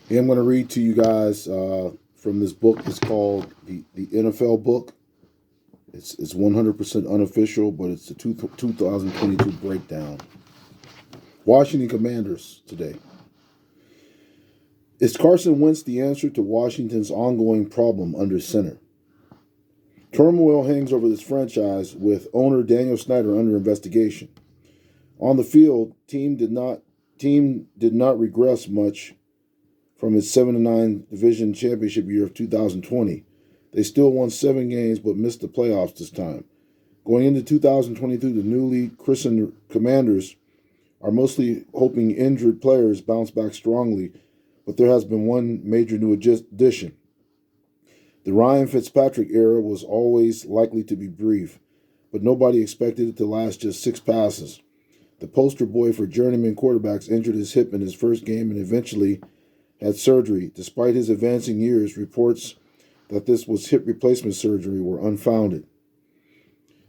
Hey, I'm going to read to you guys from this book. It's called the NFL book. It's 100% unofficial, but it's the 2022 breakdown. Washington Commanders today. Is Carson Wentz the answer to Washington's ongoing problem under center? Turmoil hangs over this franchise with owner Daniel Snyder under investigation. On the field, team did not regress much from its 7-9 division championship year of 2020. They still won 7 games but missed the playoffs this time. Going into 2022, the newly christened Commanders are mostly hoping injured players bounce back strongly, but there has been one major new addition. The Ryan Fitzpatrick era was always likely to be brief, but nobody expected it to last just 6 passes. The poster boy for journeyman quarterbacks injured his hip in his first game and eventually had surgery. Despite his advancing years, reports that this was hip replacement surgery were unfounded.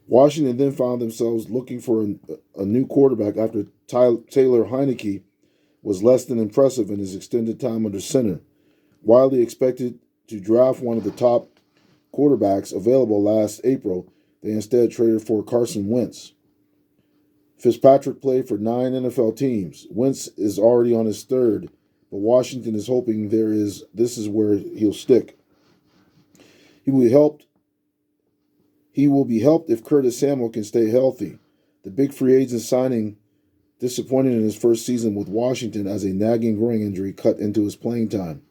Washington then found themselves looking for a new quarterback after Taylor Heineke was less than impressive in his extended time under center. Widely expected to draft one of the top quarterbacks available last April, they instead traded for Carson Wentz. Fitzpatrick played for 9 NFL teams. Wentz is already on his third, but Washington is hoping this is where he'll stick. He will be helped if Curtis Samuel can stay healthy. The big free agent signing disappointed in his first season with Washington as a nagging groin injury cut into his playing time.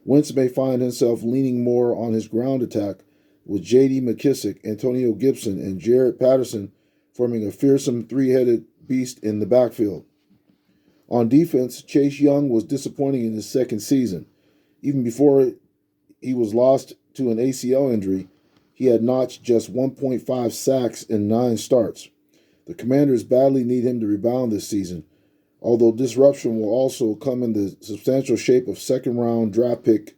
Wentz may find himself leaning more on his ground attack with J.D. McKissick, Antonio Gibson, and Jaret Patterson forming a fearsome three-headed beast in the backfield. On defense, Chase Young was disappointing in his second season. Even before he was lost to an ACL injury, he had notched just 1.5 sacks in 9 starts. The Commanders badly need him to rebound this season, although disruption will also come in the substantial shape of second-round draft pick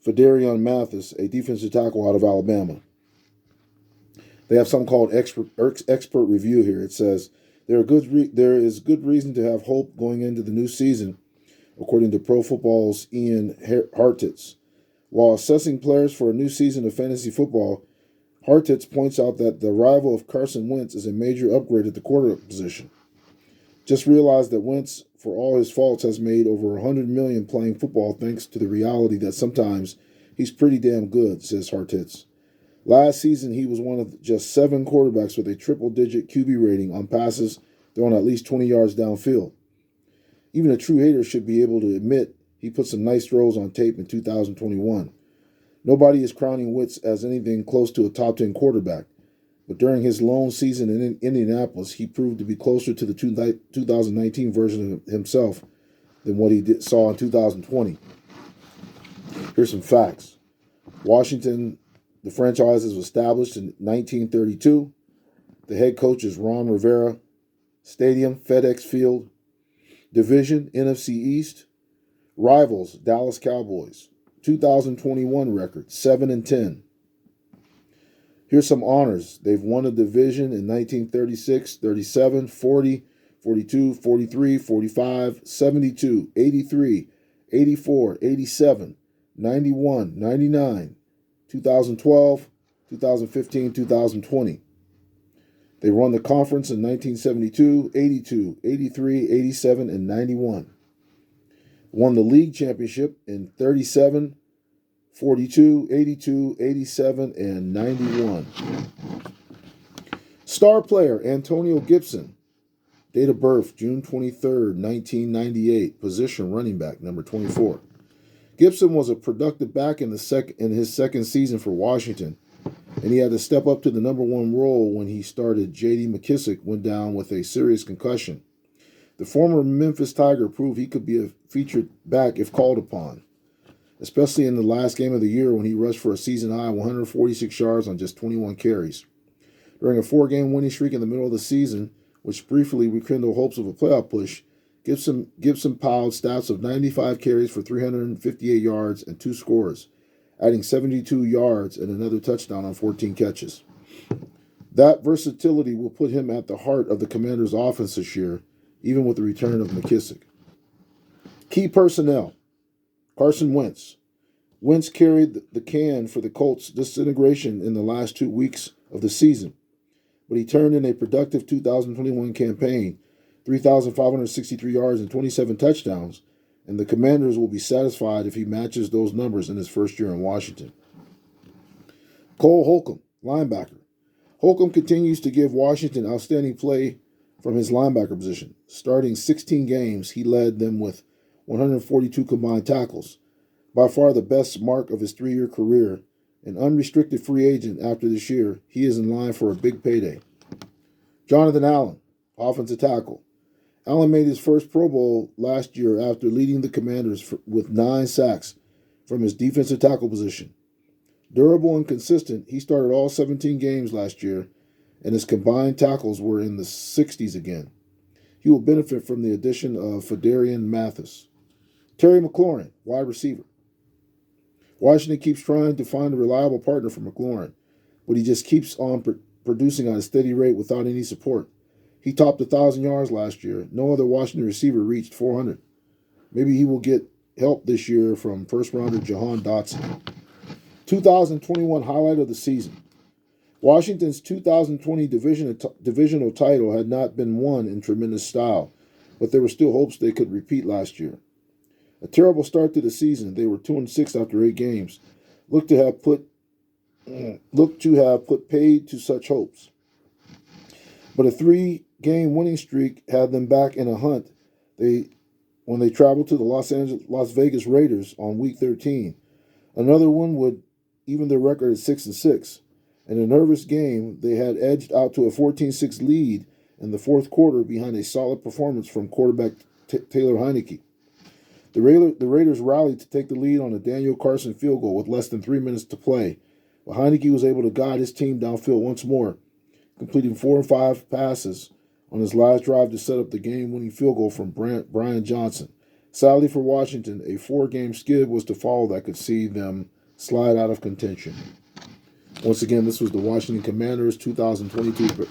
Phidarian Mathis, a defensive tackle out of Alabama. They have something called expert review here. It says, there is good reason to have hope going into the new season, according to Pro Football's Ian Hartitz. While assessing players for a new season of fantasy football, Hartitz points out that the arrival of Carson Wentz is a major upgrade at the quarterback position. Just realize that Wentz, for all his faults, has made over $100 million playing football thanks to the reality that sometimes he's pretty damn good, says Hartitz. Last season, he was one of just 7 quarterbacks with a triple-digit QB rating on passes thrown at least 20 yards downfield. Even a true hater should be able to admit he put some nice throws on tape in 2021. Nobody is crowning Wentz as anything close to a top 10 quarterback, but during his lone season in Indianapolis, he proved to be closer to the 2019 version of himself than what he saw in 2020. Here's some facts. Washington, the franchise was established in 1932. The head coach is Ron Rivera. Stadium, FedEx Field. Division, NFC East. Rivals, Dallas Cowboys. 2021 record, 7-10. Here's some honors. They've won a division in 1936, 37, 40, 42, 43, 45, 72, 83, 84, 87, 91, 99, 2012, 2015, 2020. They won the conference in 1972, 82, 83, 87, and 91. Won the league championship in 37, 42, 82, 87, and 91. Star player Antonio Gibson. Date of birth June 23rd, 1998. Position running back, number 24. Gibson was a productive back in his second season for Washington, and he had to step up to the number 1 role when he started. J.D. McKissick went down with a serious concussion. The former Memphis Tiger proved he could be a featured back if called upon, especially in the last game of the year when he rushed for a season-high 146 yards on just 21 carries. During a 4-game winning streak in the middle of the season, which briefly rekindled hopes of a playoff push, Gibson piled stats of 95 carries for 358 yards and 2 scores, adding 72 yards and another touchdown on 14 catches. That versatility will put him at the heart of the Commanders' offense this year, even with the return of McKissick. Key personnel. Carson Wentz. Wentz carried the can for the Colts' disintegration in the last 2 weeks of the season, but he turned in a productive 2021 campaign, 3,563 yards and 27 touchdowns, and the Commanders will be satisfied if he matches those numbers in his first year in Washington. Cole Holcomb, linebacker. Holcomb continues to give Washington outstanding play from his linebacker position. Starting 16 games, he led them with 142 combined tackles, by far the best mark of his 3-year career. An unrestricted free agent after this year, he is in line for a big payday. Jonathan Allen, offensive tackle. Allen made his first Pro Bowl last year after leading the Commanders with 9 sacks from his defensive tackle position. Durable and consistent, he started all 17 games last year, and his combined tackles were in the 60s again. He will benefit from the addition of Fedarian Mathis. Terry McLaurin, wide receiver. Washington keeps trying to find a reliable partner for McLaurin, but he just keeps on producing at a steady rate without any support. He topped 1,000 yards last year. No other Washington receiver reached 400. Maybe he will get help this year from first-rounder Jahan Dotson. 2021 highlight of the season. Washington's 2020 divisional title had not been won in tremendous style, but there were still hopes they could repeat last year. A terrible start to the season. They were 2-6 after 8 games. Looked to have put paid to such hopes. But a 3-game winning streak had them back in a hunt. When they traveled to the Las Vegas Raiders on Week 13. Another one would even their record at 6-6. In a nervous game, they had edged out to a 14-6 lead in the fourth quarter behind a solid performance from quarterback Taylor Heineke. The Raiders rallied to take the lead on a Daniel Carson field goal with less than 3 minutes to play, but Heineke was able to guide his team downfield once more, completing 4 and 5 passes on his last drive to set up the game-winning field goal from Brian Johnson. Sadly for Washington, a 4-game skid was to follow that could see them slide out of contention. Once again, this was the Washington Commanders 2022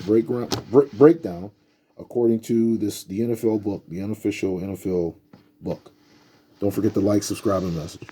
breakdown, according to the NFL book, the unofficial NFL book. Don't forget to like, subscribe, and message.